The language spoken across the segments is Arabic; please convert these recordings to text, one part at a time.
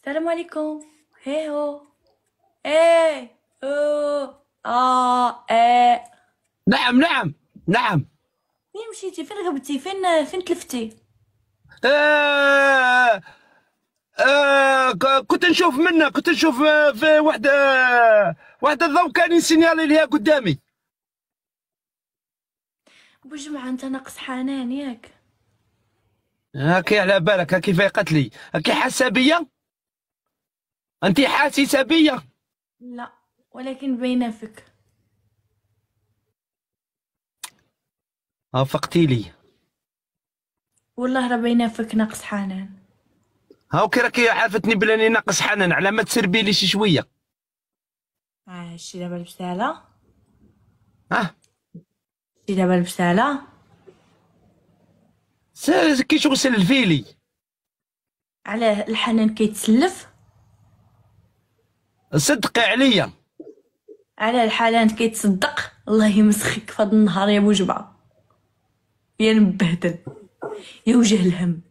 السلام عليكم. هي هو. ايه او ايه. نعم نعم نعم. فين مشيتي؟ فين غبتي؟ فين تلفتي؟ آه كنت نشوف منك، كنت نشوف في واحدة الضوء كان يسينيالي ليها قدامي. بوجمعة انت ناقص حنان ياك؟ هاكي على بالك، هاكي فايقت لي، هاكي حاسة بيا، انت حاسة بيا. لا، ولكن باينه فيك. فقتي لي. والله راه باينه فيك ناقص حنان. هاوكي راكي عرفتني بلاني ناقص حنان، على ما تسربي لي شي شوية. شتي دابا البساله؟ ها شتي دابا البساله؟ كي شغل سلفيلي. علاه الحنان كيتسلف؟ صدقي عليا. علاه الحنان كيتصدق؟ الله يمسخك في هذا النهار يا بوجبعة، يا المبهدل، يا وجه الهم،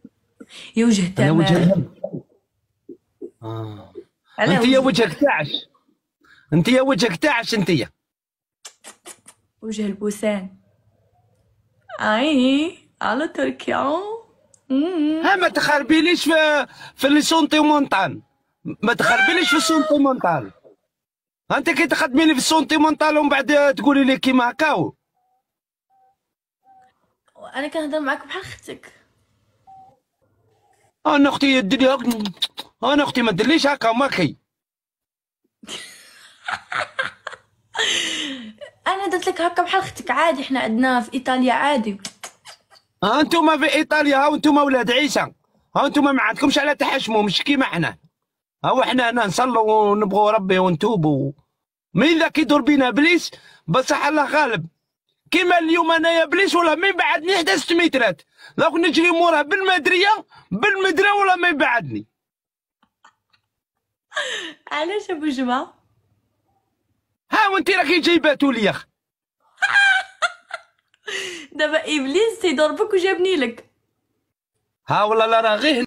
يا وجه انا وجه التمارين. الهم. علاه انت يا وجه وجهك تعش، انت يا وجهك تعش انت. وجه البوسان. اي على تركيا. ها ما تخربيليش في لي سونتيمونتال، ما تخربيليش في السونتيمونتال. انت كي تخدميني في السونتيمونتال ومن بعد تقولي لي كيما هكاو. انا كنهضر معاك بحال اختك. انا اختي ديري انا اختي ما ديرليش هكا ماكي. انا درت لك هكا بحال اختك عادي، حنا عندنا في ايطاليا عادي. انتوما في ايطاليا، ها انتوما ولاد عيسى، ها انتوما ما عندكمش على تحشموا، مش كيما حنا. ها حنا هنا نصلوا ونبغوا ربي ونتوبوا. من ذاك يدور بينا ابليس، بصح الله غالب. كيما اليوم انايا ابليس ولا ما يبعدني حتى 6 مترات، لو نجري موراه بالمدريه ولا ما يبعدني. علاش ابو جمعه؟ ها وانت راكي جايباتو لي. دابا ابليس تيضربك وجابني لك. ها والله لا راه غير